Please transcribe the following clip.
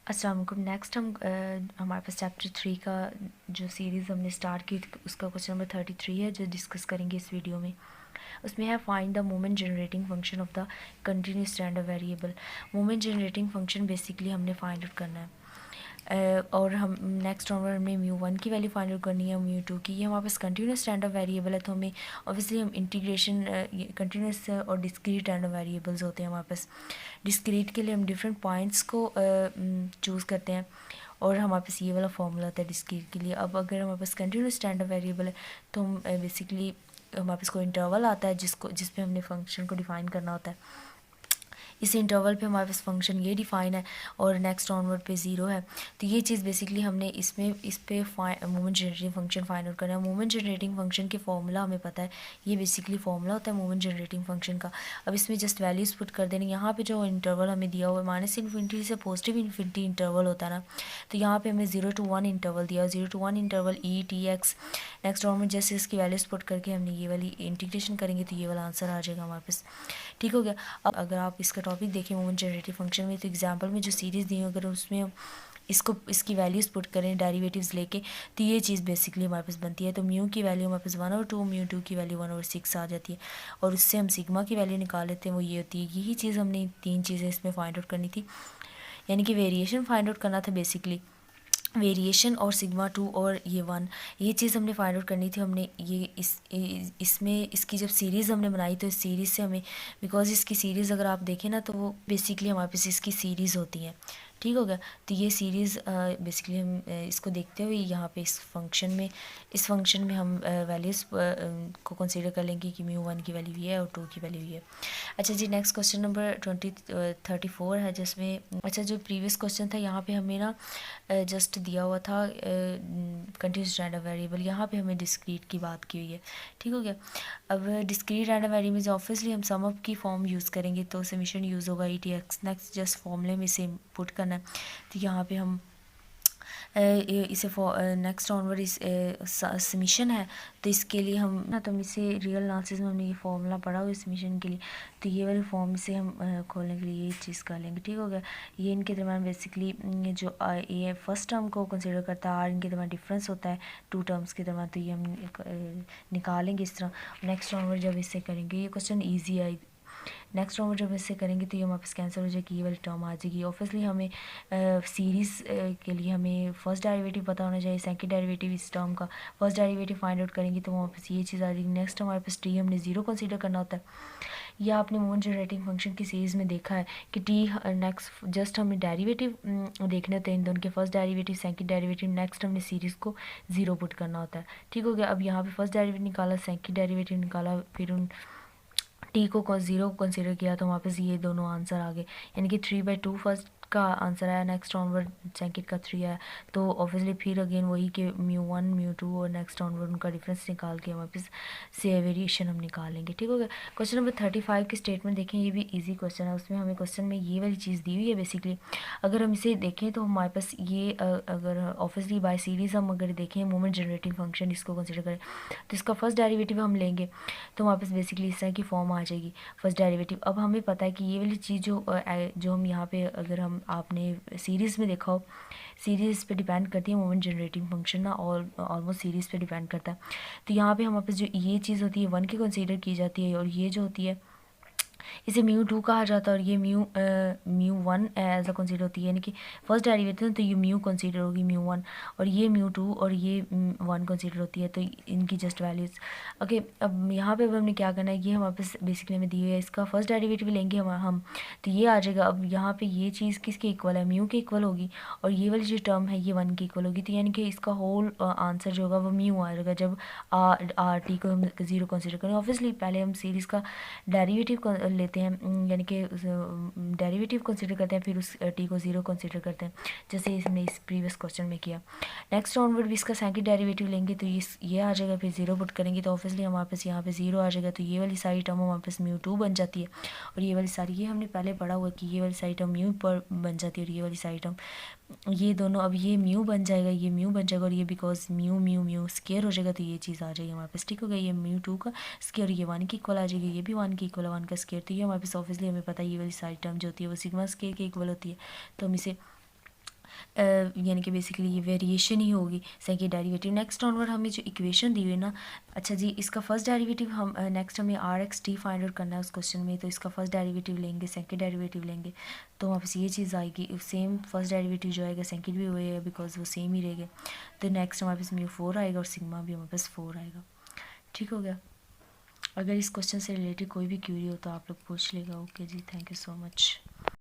अस्सलाम वालेकुम। नेक्स्ट हम हमारे पास चैप्टर 3 का जो सीरीज़ हमने स्टार्ट की उसका क्वेश्चन नंबर 33 है जो डिस्कस करेंगे इस वीडियो में। उसमें है find the moment generating function of the continuous standard variable. Moment generating function basically हमने फाइंड आउट करना है। और हम नेक्स्ट ऑनवर्ड हमने म्यू वन की वैल्यू फाइंड आउट करनी है, म्यू टू की। ये हमारे पास कंटिन्यूस स्टैंडर्ड वेरिएबल है तो हमें ऑब्वियसली हम इंटीग्रेशन कंटिन्यूस और डिस्क्रीट स्टैंडर्ड वेरिएबल्स होते हैं हमारे पास। डिस्क्रीट के लिए हम डिफरेंट पॉइंट्स को चूज़ करते हैं और हमारे पास ये वाला फॉर्मूला होता है डिस्क्रीट के लिए। अब अगर हमारे पास कंटिन्यूस स्टैंडर्ड वेरिएबल है तो हम बेसिकली हमारे पास कोई इंटरवल आता है जिस पे हमने फंक्शन को डिफ़ाइन करना होता है। इस इंटरवल पे हमारे पास फंक्शन ये डिफ़ाइन है और नेक्स्ट ऑनवर्ड पे ज़ीरो है। तो ये चीज़ बेसिकली हमने इस पे moment generating function find out करना है। मोमेंट जनरेटिंग फंक्शन के फॉर्मूला हमें पता है, ये बेसिकली फॉर्मूला होता है मोमेंट जनरेटिंग फंक्शन का। अब इसमें जस्ट वैल्यूज़ पुट कर देनी। यहाँ पे जो इंटरवल हमें दिया हुआ है माइनस इन्फिनिटी से पॉजिटिव इन्फिनिटी इंटरवल होता है ना, तो यहाँ पे हमें 0 to 1 इंटरवल दिया, 0 to 1 interval E-T-X। Next onward जैसे इसकी वैल्यूज़ पुट करके हमने ये वाली इंटीग्रेशन करेंगे तो ये वाला आंसर आ जाएगा हमारे पास। ठीक हो गया। अब अगर आप इसका टॉपिक देखें मोमेंट जनरेटिव फंक्शन में, तो एग्जांपल में जो सीरीज़ दी है अगर उसमें हम इसकी वैल्यूज़ पुट करें डेरिवेटिव्स लेके, तो ये चीज़ बेसिकली हमारे पास बनती है। तो म्यू की वैल्यू हमारे पास 1/2, म्यू टू की वैल्यू 1/6 आ जाती है और उससे हम सिग्मा की वैल्यू निकाल लेते हैं, वो ये होती है। यही चीज़ हमने 3 चीज़ें इसमें फाइंड आउट करनी थी, यानी कि वेरिएशन फाइंड आउट करना था बेसिकली, वेरिएशन और सिग्मा 2 और ये 1, ये चीज़ हमने फाइंड आउट करनी थी। हमने ये इसमें इसकी जब सीरीज़ हमने बनाई तो इस सीरीज़ से हमें, बिकॉज इसकी सीरीज़ अगर आप देखें ना तो वो बेसिकली हमारे पास इसकी सीरीज़ होती है। ठीक हो गया। तो ये सीरीज़ बेसिकली हम इसको देखते हुए यहाँ पे इस फंक्शन में हम वैल्यूज़ को कंसीडर कर लेंगे कि म्यू वन की वैल्यू ये है और टू की वैल्यू ये है। अच्छा जी, नेक्स्ट क्वेश्चन नंबर 34 है जिसमें, अच्छा जो प्रीवियस क्वेश्चन था यहाँ पे हमें ना जस्ट दिया हुआ था कंटिन्यूस रैंडम वेरिएबल, यहाँ पे हमें डिस्क्रीट की बात की हुई है। ठीक हो गया। अब डिस्क्रीट रैंडम वेरिएबल ऑब्वियसली हम सम अप की फॉर्म यूज़ करेंगे तो समीशन यूज़ होगा E-T-X। नेक्स्ट जस्ट फॉर्मूले में से पुट करना है। तो यहाँ पे हम इसे नेक्स्ट ऑनवर्ड इस समीशन है तो इसके लिए हम ना, तो हम इसे रियल एनालिसिस में हमने ये फॉर्मूला पढ़ा हुआ इस समीशन के लिए, तो ये वाले फॉर्म से हम खोलने के लिए ये चीज़ कर लेंगे। ठीक हो गया। ये इनके दरम्यान बेसिकली जो ये फर्स्ट टर्म को कंसिडर करता है, आर इनके दरम्यान डिफरेंस होता है टू टर्म्स के दरम्यान, तो ये हम निकालेंगे इस तरह। नेक्स्ट ऑनवर्ड जब इससे करेंगे, ये क्वेश्चन ईजी है, नेक्स्ट राउंड जब इससे करेंगे तो ये हमारे पास कैंसिल हो जाएगी, ये वाली टर्म आ जाएगी। ऑब्वियसली हमें सीरीज़ के लिए हमें फर्स्ट डेरिवेटिव पता होना चाहिए, सेकंड डेरिवेटिव इस टर्म का, फर्स्ट डेरिवेटिव फाइंड आउट करेंगे तो हमारे पास ये चीज़ आ जाएगी। नेक्स्ट हमारे पास टी हमने ज़ीरो कंसीडर करना होता है। यह आपने मोमेंट जनरेटिंग फंक्शन की सीरीज़ में देखा है कि टी नेक्स्ट जस्ट हमें डेरिवेटिव देखने होते हैं इन दोनों के, first derivative second derivative, next हमने सीरीज़ को ज़ीरो पुट करना होता है। ठीक हो गया। अब यहाँ पे फर्स्ट डेरिवेटिव निकाला, सेकंड डेरिवेटिव निकाला, फिर उन टी को ज़ीरो कंसिडर किया तो वापस ये दोनों आंसर आ गए, यानी कि 3/2 फर्स्ट का आंसर आया, नेक्स्ट ऑनवर्ड सेकंड का 3 आया। तो ऑब्वियसली फिर अगेन वही कि म्यू वन म्यू टू और नेक्स्ट ऑनवर्ड उनका डिफरेंस निकाल के वापस से वेरिएशन हम निकाल लेंगे। ठीक हो गया। क्वेश्चन नंबर 35 की स्टेटमेंट देखें, ये भी इजी क्वेश्चन है। उसमें हमें क्वेश्चन में ये वाली चीज़ दी हुई है बेसिकली, अगर हम इसे देखें तो हमारे पास ये अगर ऑब्वियसली बाय सीरीज़ हम अगर देखें मोमेंट जनरेटिंग फंक्शन इसको कंसिडर करें तो इसका फर्स्ट डेरिवेटिव हम लेंगे तो हमारे पास बेसिकली इस तरह की फॉर्म आ जाएगी फर्स्ट डेरिवेटिव। अब हमें पता है कि ये वाली चीज़ जो हम यहाँ पे अगर हम आपने सीरीज़ में देखा हो, सीरीज़ पे डिपेंड करती है मोमेंट जनरेटिंग फंक्शन ना, और ऑलमोस्ट सीरीज़ पे डिपेंड करता है। तो यहाँ पे हमारे पास जो ये चीज़ होती है 1 की कंसीडर की जाती है और ये जो होती है इसे म्यू टू कहा जाता है और ये mu one as a consider होती है, यानी कि फर्स्ट डेरिवेटिव तो ये म्यू कंसीडर होगी म्यू वन, और ये म्यू टू और ये वन कंसीडर होती है, तो इनकी जस्ट वैल्यूज़। ओके, अब यहाँ पे अब हमने क्या करना है, ये हमारे पास बेसिकली हमें दी हुई है, इसका फर्स्ट डेरिवेटिव लेंगे हम तो ये आ जाएगा। अब यहाँ पे ये चीज़ किसके इक्वल है, म्यू के इक्वल होगी और ये वाली जो टर्म है ये 1 की इक्वल होगी, तो यानी कि इसका होल आंसर जो होगा वो म्यू आ जाएगा जब आर टी को हम ज़ीरो कंसीडर करें। ऑब्वियसली पहले हम सीरीज़ का डेरिवेटिव लेते हैं, यानी कि डेरिवेटिव कंसीडर करते हैं, फिर उस टी को ज़ीरो कंसीडर करते हैं जैसे हमने इस प्रीवियस क्वेश्चन में किया। नेक्स्ट ऑनवर्ड भी इसका सेकंड डेरिवेटिव लेंगे तो ये आ जाएगा, फिर ज़ीरो पुट करेंगे तो ऑब्वियसली हमारे पास यहाँ पे ज़ीरो आ जाएगा, तो ये वाली सारी टर्म हमारे पास म्यू टू बन जाती है और ये वाली सारी, ये हमने पहले पढ़ा हुआ कि ये वाली सारी टर्म म्यू पर बन जाती है और ये वाली सारी टर्म, ये दोनों अब ये म्यू बन जाएगा, ये म्यू बन जाएगा और ये because mu mu mu square हो जाएगा तो ये चीज़ आ जाएगी हमारे पास। ठीक हो गया। ये म्यू टू का स्केयर, ये 1 की इक्वल आ जाएगी, ये भी 1 की इक्वल है, 1 का स्केयर, तो ये हमारे पास ऑब्वियसली हमें पता है ये वाली सारी टर्म जो होती है वो सिग्मा स्केयर की इक्वल होती है, तो हम इसे यानी कि बेसिकली ये वेरिएशन ही होगी सेकंड डेरिवेटिव। नेक्स्ट ऑनवर्ड हमें जो इक्वेशन दी हुई है ना, अच्छा जी, इसका फर्स्ट डेरिवेटिव हम नेक्स्ट हमें R X T find out करना है उस क्वेश्चन में। तो इसका फर्स्ट डेरिवेटिव लेंगे, सेकंड डेरिवेटिव लेंगे, तो वापस ये चीज़ आएगी, सेम फर्स्ट डेरिवेटिव जो आएगा सेकंड भी होएगा बिकॉज वो सेम ही रहेगा। तो नेक्स्ट हमारे पास म्यू 4 आएगा और सिग्मा भी हमारे पास 4 आएगा। ठीक हो गया। अगर इस क्वेश्चन से रिलेटेड कोई भी क्यूरी हो तो आप लोग पूछ लेगा। ओके जी, थैंक यू सो मच।